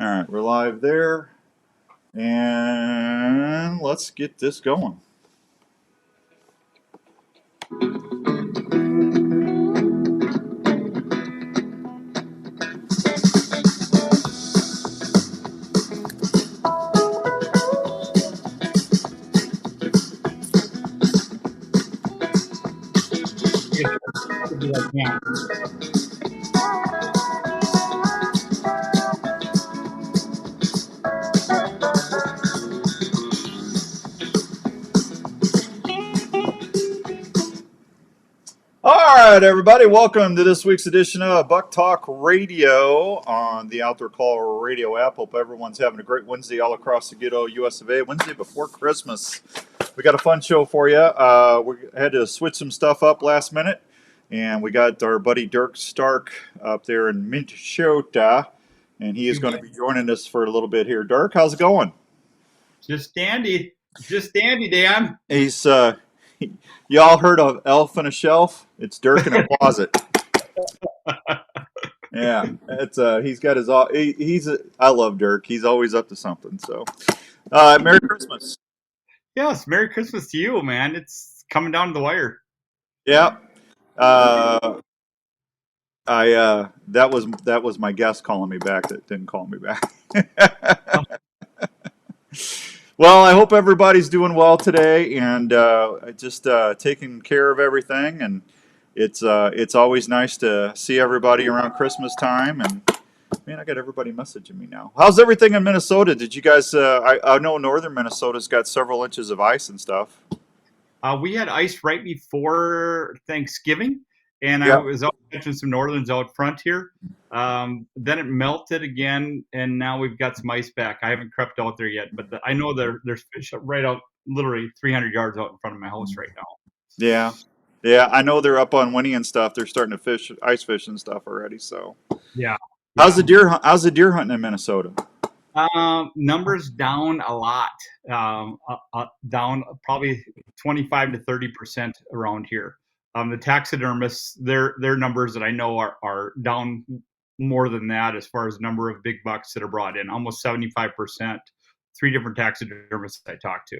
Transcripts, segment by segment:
All right, we're live there, and let's get this going. Yeah. All right, everybody, welcome to this week's edition of Buk Talk Radio on the Outdoor Call Radio app. Hope everyone's having a great Wednesday all across the good old US of A. Wednesday before Christmas. We got a fun show for you. We had to switch some stuff up last minute, and we got our buddy Durk Stark up there in Minnesota, and he is going to be joining us for a little bit here. Durk, how's it going? Just dandy, Dan. He's y'all heard of Elf in a Shelf? It's Durk in a closet. Yeah, it's he's got his all. I love Durk. He's always up to something. So, Merry Christmas. Yes, Merry Christmas to you, man. It's coming down to the wire. Yeah. That was my guest calling me back that didn't call me back. Well, I hope everybody's doing well today and just taking care of everything. And it's always nice to see everybody around Christmas time. And man, I got everybody messaging me now. How's everything in Minnesota? Did you guys? I know northern Minnesota's got several inches of ice and stuff. We had ice right before Thanksgiving, and Yep. I was out catching some northerns out front here. Then it melted again, and now we've got some ice back. I haven't crept out there yet, but I know there's fish right out, literally 300 yards out in front of my house right now. Yeah. I know they're up on Winnie and stuff. They're starting to ice fish and stuff already. So Yeah. How's the deer hunting in Minnesota? Numbers down a lot, down probably 25 to 30% around here. The taxidermists, their numbers that I know are down more than that as far as number of big bucks that are brought in, almost 75%. 3 different taxidermists I talked to.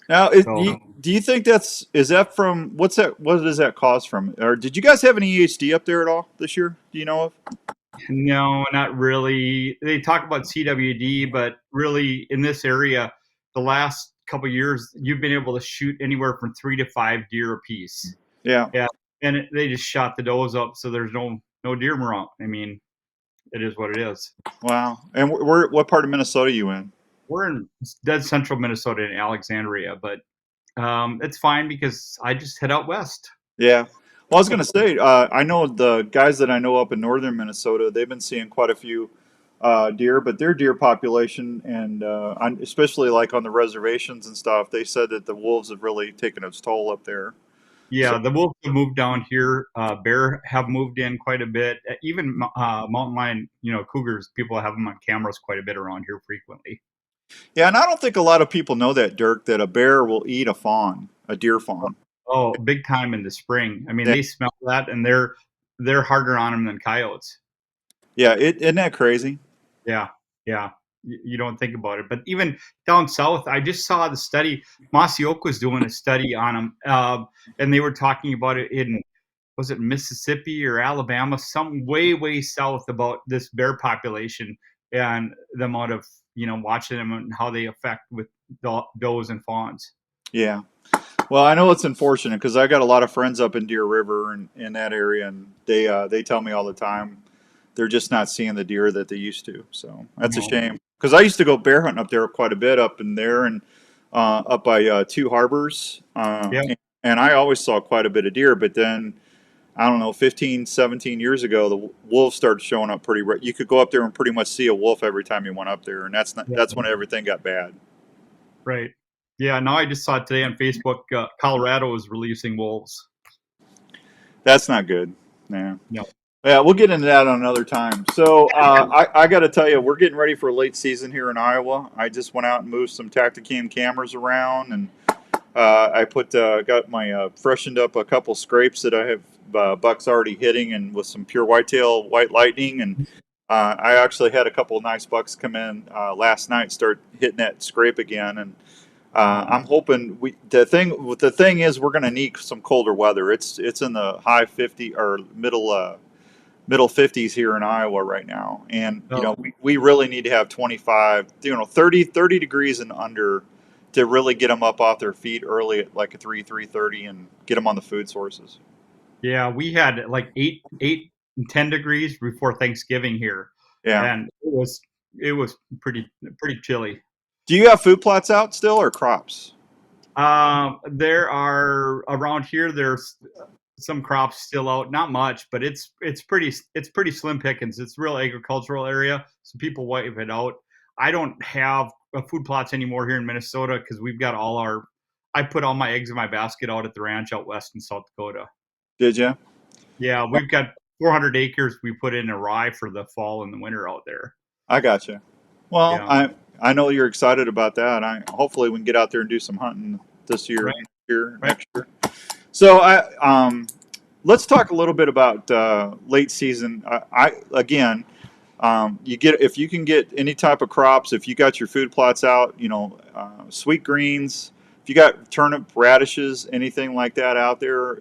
Now, do you think is that from what does that cost from? Or did you guys have any EHD up there at all this year? Do you know of? No, not really. They talk about CWD, but really in this area, the last couple of years, you've been able to shoot anywhere from 3 to 5 deer a piece. Yeah. And they just shot the does up, so there's no deer around. I mean, it is what it is. Wow. And what part of Minnesota are you in? We're in dead central Minnesota in Alexandria, but it's fine because I just head out west. Yeah. Well, I was going to say, I know the guys that I know up in northern Minnesota, they've been seeing quite a few deer, but their deer population, and especially like on the reservations and stuff, they said that the wolves have really taken its toll up there. Yeah, the wolves have moved down here. Bear have moved in quite a bit. Even mountain lion, cougars, people have them on cameras quite a bit around here frequently. Yeah, and I don't think a lot of people know that, Durk, that a bear will eat a deer fawn. Oh, big time in the spring. I mean, They smell that, and they're harder on them than coyotes. Yeah, isn't that crazy? Yeah. You don't think about it, but even down south, I just saw the study. Mossy Oak was doing a study on them, and they were talking about it was it Mississippi or Alabama, some way south, about this bear population and the amount of watching them and how they affect with does and fawns. Yeah. Well, I know it's unfortunate because I got a lot of friends up in Deer River and in that area, and they tell me all the time they're just not seeing the deer that they used to. So that's a shame. Because I used to go bear hunting up there quite a bit up in there and up by Two Harbors. And I always saw quite a bit of deer. But then, I don't know, 15, 17 years ago, the wolves started showing up pretty. You could go up there and pretty much see a wolf every time you went up there. And that's when everything got bad. Right. Yeah, now I just saw today on Facebook, Colorado is releasing wolves. That's not good. No. Yeah, we'll get into that on another time. So I got to tell you, we're getting ready for a late season here in Iowa. I just went out and moved some Tacticam cameras around, and I got my freshened up a couple scrapes that I have bucks already hitting, and with some pure whitetail white lightning, and I actually had a couple of nice bucks come in last night, start hitting that scrape again, and I'm hoping the thing is we're going to need some colder weather. It's in the high 50 or middle 50s here in Iowa right now, and Oh, we really need to have 25, 30 degrees and under to really get them up off their feet early at like a 3:30 and get them on the food sources. yeah, we had like 8 and 10 degrees before Thanksgiving here, Yeah. and it was pretty chilly. Do you have food plots out still or crops? There are around here. There's some crops still out, not much, but it's pretty slim pickings. It's a real agricultural area, so people wipe it out. I don't have food plots anymore here in Minnesota because we've got all our. I put all my eggs in my basket out at the ranch out west in South Dakota. Did you? Yeah, we've got 400 acres we put in a rye for the fall and the winter out there. I got you. Well, Yeah, I know you're excited about that. I hopefully we can get out there and do some hunting this year, right, right. next year. So let's talk a little bit about late season. Again, you get if you can get any type of crops. If you got your food plots out, sweet greens. If you got turnip, radishes, anything like that out there,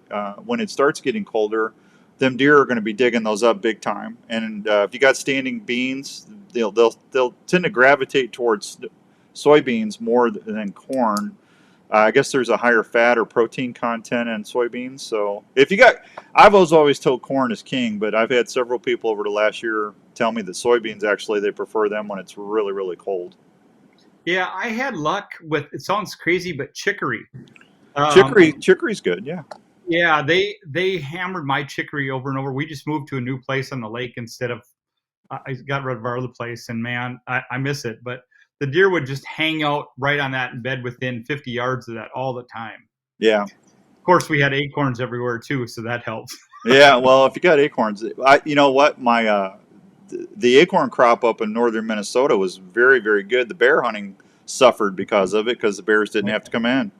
when it starts getting colder, them deer are going to be digging those up big time. And if you got standing beans, they'll tend to gravitate towards soybeans more than corn. I guess there's a higher fat or protein content in soybeans. So if you got, I've always told corn is king, but I've had several people over the last year tell me that soybeans actually they prefer them when it's really really cold. Yeah, I had luck with. It sounds crazy, but chicory. Um, Chicory's good, yeah. yeah, they hammered my chicory over and over. We just moved to a new place on the lake instead of. I got rid of our other place, and man, I miss it. But the deer would just hang out right on that bed within 50 yards of that all the time. Yeah. Of course, we had acorns everywhere too, so that helped. Yeah, well, if you got acorns, you know what, my the acorn crop up in northern Minnesota was very, very good. The bear hunting suffered because of it because the bears didn't have to come in.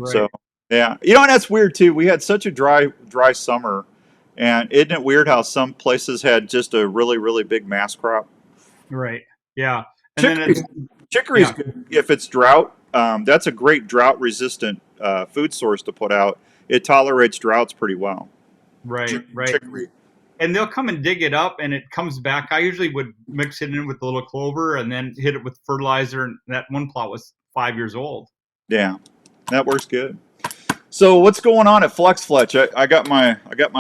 So, Right, yeah, and that's weird too. We had such a dry summer, and isn't it weird how some places had just a really, really big mass crop? right, yeah, and then Chicory's it's chicory's yeah, good if it's drought. That's a great drought resistant food source to put out. It tolerates droughts pretty well. right, right. Chicory. And they'll come and dig it up, and it comes back. I usually would mix it in with a little clover, and then hit it with fertilizer. And that one plot was 5 years old. Yeah, that works good. So what's going on at Flex Fletch? I got my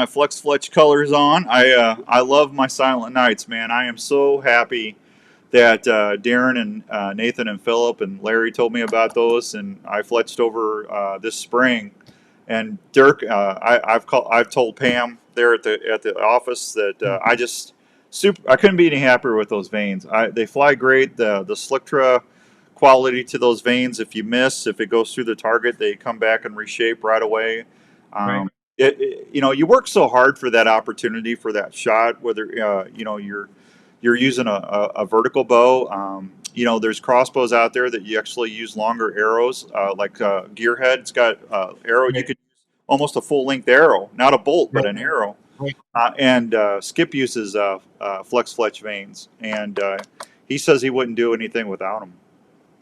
Flex Fletch colors on. I love my Silent Nights, man. I am so happy that Darren and Nathan and Philip and Larry told me about those, and I fletched over this spring. And Durk, I've told Pam there at the office that I couldn't be any happier with those veins. They fly great. The Slictra quality to those veins. If it goes through the target, they come back and reshape right away. Right, You work so hard for that opportunity for that shot. Whether you're using a vertical bow. There's crossbows out there that you actually use longer arrows, like Gearhead. It's got arrow. You right, could use almost a full length arrow, not a bolt, but right, an arrow. right. And Skip uses Flex Fletch veins, and he says he wouldn't do anything without them.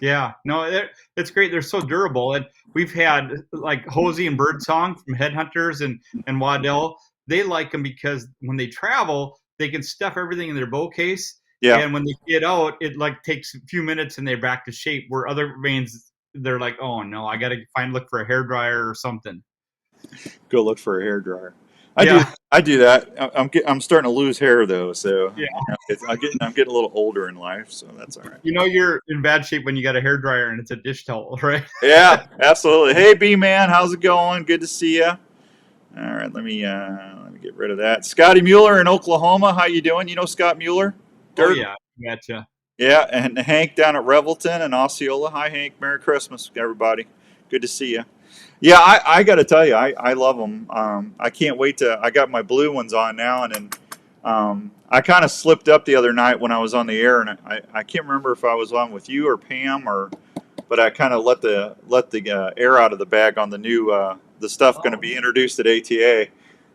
Yeah, no, it's great. They're so durable, and we've had like Hosey and Birdsong from Headhunters and Waddell. They like them because when they travel, they can stuff everything in their bow case, Yeah, and when they get out, it like takes a few minutes and they're back to shape. Where other veins, they're like, oh no, I got to look for a hair dryer or something. go look for a hair dryer. I do. Yeah, I do that. I'm starting to lose hair though, so yeah. I'm getting a little older in life, so that's all right. You're in bad shape when you got a hair dryer and it's a dish towel, right? Yeah, absolutely. Hey, B man, how's it going? Good to see you. All right, let me get rid of that. Scotty Mueller in Oklahoma, how you doing? You know Scott Mueller, Oh Dirk. yeah, gotcha. Yeah, and Hank down at Revelton and Osceola. Hi, Hank. Merry Christmas, everybody. Good to see you. Yeah, I got to tell you, I love them. I can't wait to. I got my blue ones on now, and then I kind of slipped up the other night when I was on the air, and I can't remember if I was on with you or Pam but I kind of let the air out of the bag on the new the stuff going to Oh, be introduced at ATA.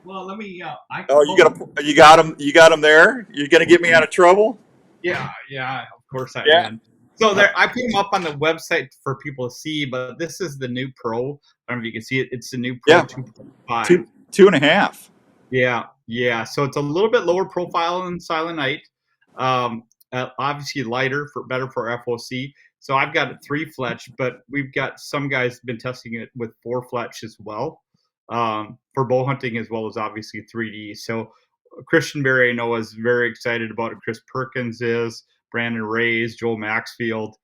Well, let me. I can Oh, pull them. you got him there. You're gonna get me out of trouble. Yeah, of course I Yeah. am. So there, I put them up on the website for people to see. But this is the new Pro. I don't know if you can see it. It's the new Pro Yeah. 2.5. 2.5. Yeah. So it's a little bit lower profile than Silent Night. Obviously lighter for better for FOC. So I've got a 3 fletch, but we've got some guys been testing it with 4 fletch as well, for bow hunting as well as obviously 3D. So Christian Berry, I know, is very excited about it. Chris Perkins is, Brandon Rays, Joel Maxfield,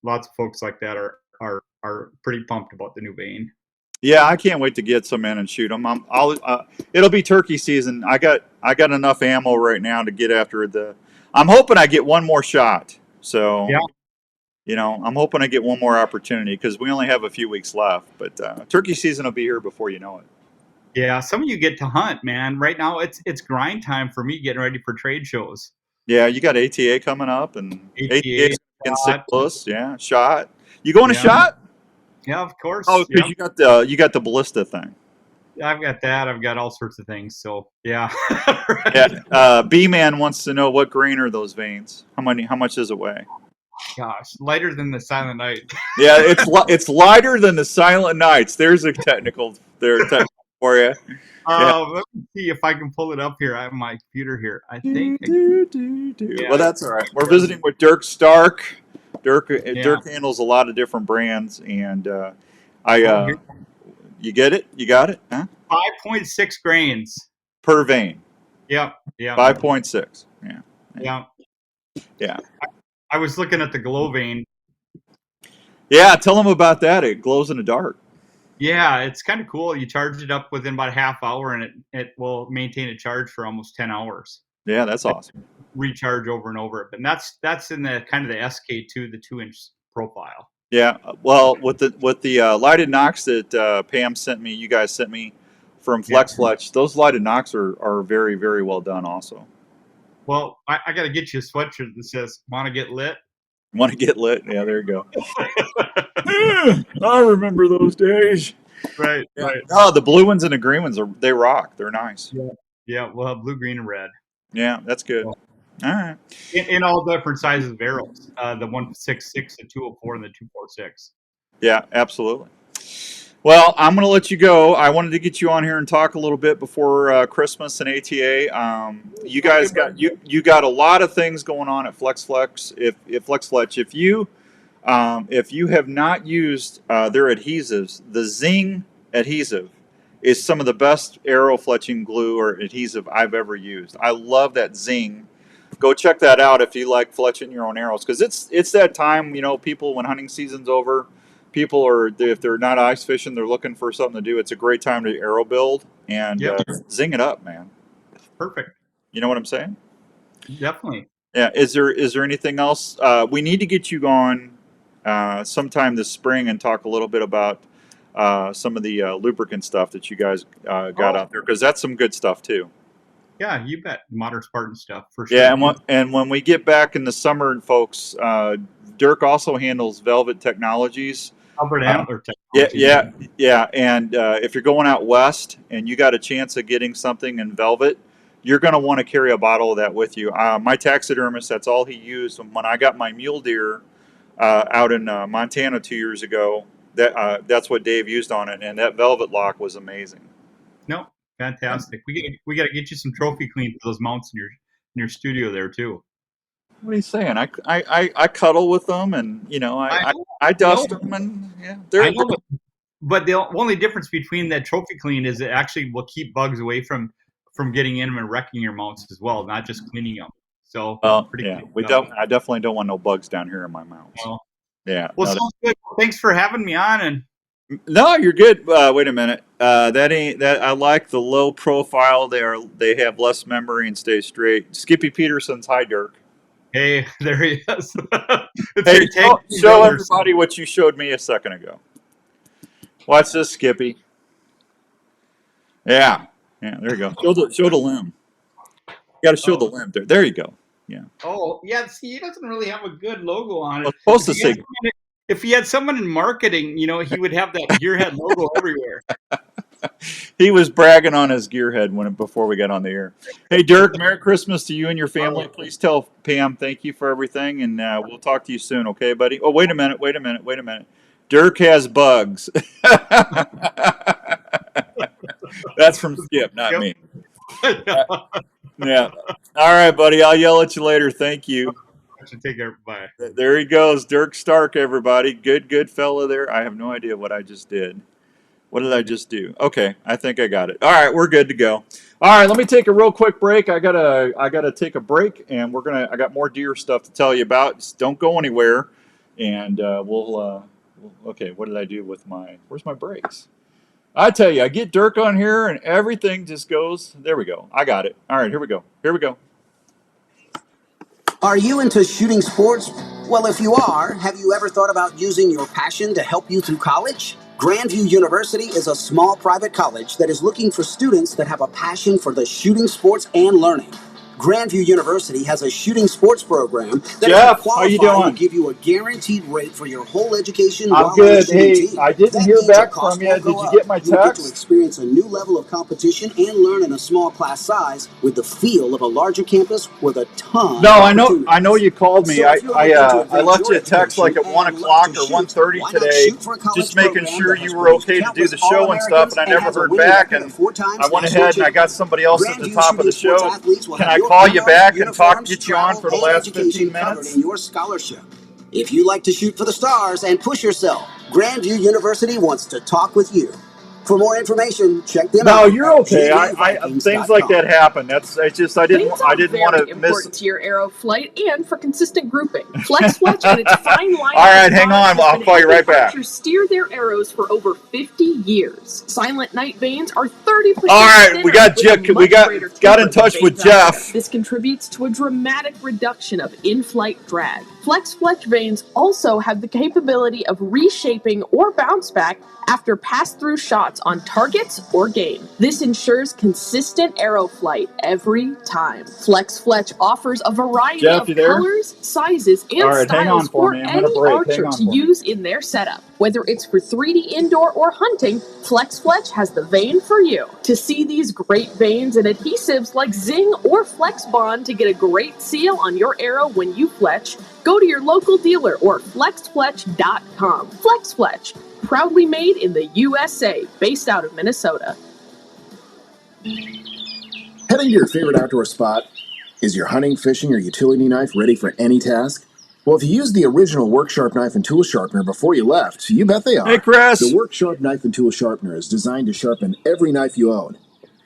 lots of folks like that are pretty pumped about the new vein. Yeah, I can't wait to get some in and shoot them. It'll be turkey season. I got enough ammo right now to get after the. I'm hoping I get one more shot. So Yeah. I'm hoping I get one more opportunity because we only have a few weeks left. But turkey season will be here before you know it. Yeah, some of you get to hunt, man. Right now, it's grind time for me getting ready for trade shows. Yeah, you got ATA coming up, and ATA ATA in St. shot. Louis. Yeah, shot. You going to Yeah, shot? yeah, of course. Oh, Yeah, because you got the ballista thing. I've got that. I've got all sorts of things. So yeah. Yeah. Right. B Man wants to know what grain are those veins? How much does it weigh? Gosh, lighter than the Silent Night. Yeah, it's lighter than the Silent Nights. There's a technical for you. Yeah. Let me see if I can pull it up here. I have my computer here. I Do, think. do, do, do. Yeah. Well, that's all right. We're visiting with Durk Stark. Durk Yeah. Durk handles a lot of different brands, and Here, you get it? You got it? Huh? 5.6 grains. Per vein. Yep. 5.6. Yeah. Yeah. Yeah. I was looking at the glow vein. Yeah. Tell them about that. It glows in the dark. Yeah, it's kind of cool. You charge it up within about a half hour, and it will maintain a charge for almost 10 hours. Yeah, that's awesome. Recharge over and over. But that's in the kind of the SK2, the 2-inch profile. Yeah, well, with the lighted nocks that Pam sent me, you guys sent me from Flex Fletch, those lighted nocks are very, very well done also. Well, I got to get you a sweatshirt that says "Want to get lit." Want to get lit? Yeah, there you go. I remember those days. Right. No, the blue ones and the green ones they rock. They're nice. Yeah. We'll have blue, green, and red. Yeah, that's good. All right. In all different sizes of arrows, the 166, the 204, and the 246. Yeah, absolutely. Well, I'm going to let you go. I wanted to get you on here and talk a little bit before Christmas and ATA. You guys got a lot of things going on at Flex Fletch. If you have not used their adhesives, the Zing adhesive is some of the best arrow fletching glue or adhesive I've ever used. I love that Zing. Go check that out if you like fletching your own arrows, because it's that time, people, when hunting season's over, people are, if they're not ice fishing, they're looking for something to do. It's a great time to arrow build and zing it up, man. Perfect. You know what I'm saying? Definitely. Yeah. Is there anything else? We need to get you on sometime this spring and talk a little bit about some of the lubricant stuff that you guys got out there, because that's some good stuff too. Yeah, you bet. Modern Spartan stuff for sure. Yeah, and when we get back in the summer, folks, Durk also handles Velvet Technologies. Albert Antler Technologies. Yeah. And if you're going out west and you got a chance of getting something in velvet, you're going to want to carry a bottle of that with you. My taxidermist, that's all he used. When I got my mule deer out in Montana 2 years ago, that's what Dave used on it, and that velvet lock was amazing. No, fantastic. We got to get you some trophy clean for those mounts in your studio there too. What are you saying? I cuddle with them, and I dust them, and they're. But the only difference between that trophy clean is it actually will keep bugs away from getting in them and wrecking your mounts as well, not just cleaning them. So I definitely don't want no bugs down here in my mounts. Yeah. Well, sounds good. Well, thanks for having me on. And no, you're good. Wait a minute. That ain't that. I like the low profile. They have less memory and stay straight. Skippy Peterson's hi, Durk. Hey, there he is. Hey, show everybody what you showed me a second ago. Watch this, Skippy. Yeah, there you go. Show the limb. You got to show the limb there. There you go. Yeah. Oh, yeah. See, he doesn't really have a good logo on it. Well, supposed to say. If he had someone in marketing, he would have that gearhead logo everywhere. He was bragging on his gearhead before we got on the air. Hey, Durk, Merry Christmas to you and your family. Please tell Pam thank you for everything, and we'll talk to you soon, okay, buddy? Oh, wait a minute. Durk has bugs. That's from Skip, not Yep. me. Yeah. All right, buddy. I'll yell at you later. Thank you. I should take care. Bye. There he goes, Durk Stark, everybody. Good fella there. I have no idea what I just did. What did I just do? Okay, I think I got it. All right, we're good to go. All right, let me take a real quick break. I gotta take a break, and I got more deer stuff to tell you about. Just don't go anywhere, and okay, what did I do with where's my brakes? I tell you, I get Durk on here, and everything just goes. There we go. I got it. All right, here we go. Are you into shooting sports? Well, if you are, have you ever thought about using your passion to help you through college? Grandview University is a small private college that is looking for students that have a passion for the shooting sports and learning. Grandview University has a shooting sports program that Jeff, is how you qualified doing? to give you a guaranteed rate for your whole education. I'm while good. understanding Hey, team. I didn't That hear means back your from cost you. won't Did go you up. get my You'll get to text? experience a new level of competition and learn in a small class size with the feel of a larger campus with a ton No, of I opportunities. know you called me. So if you're looking to I advance left you your a text like education at 1 and love o'clock to or shoot, 1:30 why not today, shoot for a college just making program sure that has you were produced okay to do countless the show and stuff. All-Americans And I and never has a heard winning back, record of and 4 times I went national ahead and I got champion? somebody else at the Grandview top of the shooting sports show. athletes will Can have I your call you ammo, back and uniforms, get you on travel, for the and last education 15 covered minutes? in your scholarship. If you like to shoot for the stars and push yourself, Grandview University wants to talk with you. For more information, check them No, out you're at okay. Things like that gvvikings.com. happen. It's just I didn't Vanes are want very to miss. important to your arrow flight and for consistent grouping. Flex Fletch and its fine line All of right, hang bars on. has I'll been call you helping right back. archers steer their arrows for over 50 years. Silent Night vanes are 30% All right, thinner we got with Jeff. a much greater Got taper in than touch with vanes out there. Jeff. This contributes to a dramatic reduction of in-flight drag. Flex Fletch vanes also have the capability of reshaping or bounce back after pass-through shots on targets or game. This ensures consistent arrow flight every time. Flex Fletch offers a variety Jeff, of you there? colors, sizes, and All right, hang on styles for for me. I'm gonna any break. archer Hang on to for me. use in their setup. Whether it's for 3D indoor or hunting, Flex Fletch has the vane for you. To see these great vanes and adhesives like Zing or Flex Bond to get a great seal on your arrow when you fletch, go to your local dealer or flexfletch.com. Flex Fletch, proudly made in the USA, based out of Minnesota. Heading to your favorite outdoor spot? Is your hunting, fishing, or utility knife ready for any task? Well, if you used the original Work Sharp knife and tool sharpener before you left, you bet they are. Hey, Chris. The Work Sharp knife and tool sharpener is designed to sharpen every knife you own.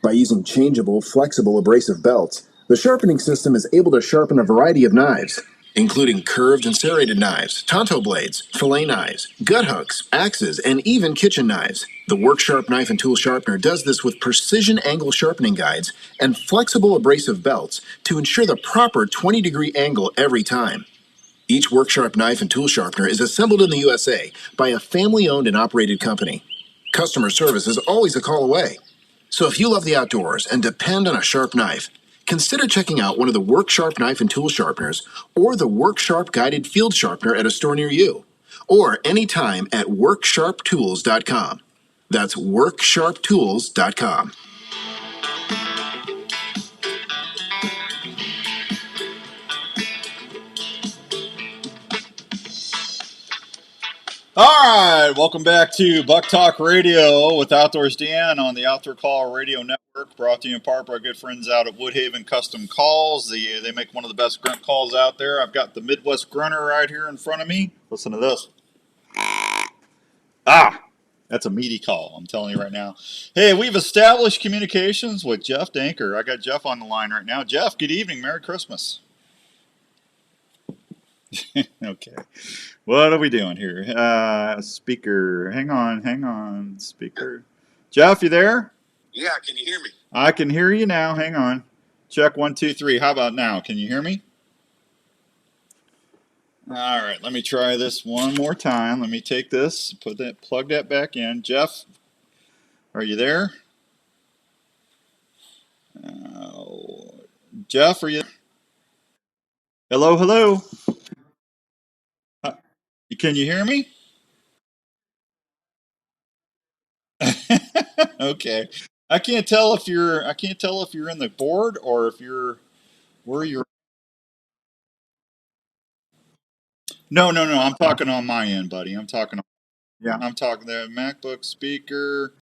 By using changeable, flexible abrasive belts, the sharpening system is able to sharpen a variety of knives, including curved and serrated knives, tonto blades, fillet knives, gut hooks, axes, and even kitchen knives. The Work Sharp knife and tool sharpener does this with precision angle sharpening guides and flexible abrasive belts to ensure the proper 20-degree angle every time. Each Work Sharp knife and tool sharpener is assembled in the USA by a family-owned and operated company. Customer service is always a call away. So if you love the outdoors and depend on a sharp knife, consider checking out one of the Work Sharp knife and tool sharpeners or the Work Sharp guided field sharpener at a store near you, or anytime at worksharptools.com. That's worksharptools.com. All right, welcome back to Buk Talk Radio with Outdoors Dan on the Outdoor Call Radio Network, brought to you in part by our good friends out at Woodhaven Custom Calls. They make one of the best grunt calls out there. I've got the Midwest Grunter right here in front of me. Listen to this. Ah, that's a meaty call, I'm telling you right now. Hey, we've established communications with Jeff Danker. I got Jeff on the line right now. Jeff, good evening. Merry Christmas. Okay. What are we doing here? Speaker. Hang on. Speaker. Jeff, you there? Yeah, can you hear me? I can hear you now. Hang on. Check 1, 2, 3. How about now? Can you hear me? All right, let me try this one more time. Let me take this, plug that back in. Jeff, are you there? Jeff, are you there? Hello? Can you hear me? Okay. I can't tell if you're in the board or if you're where you're. No, no, no. I'm talking on my end, buddy. I'm talking the MacBook speaker.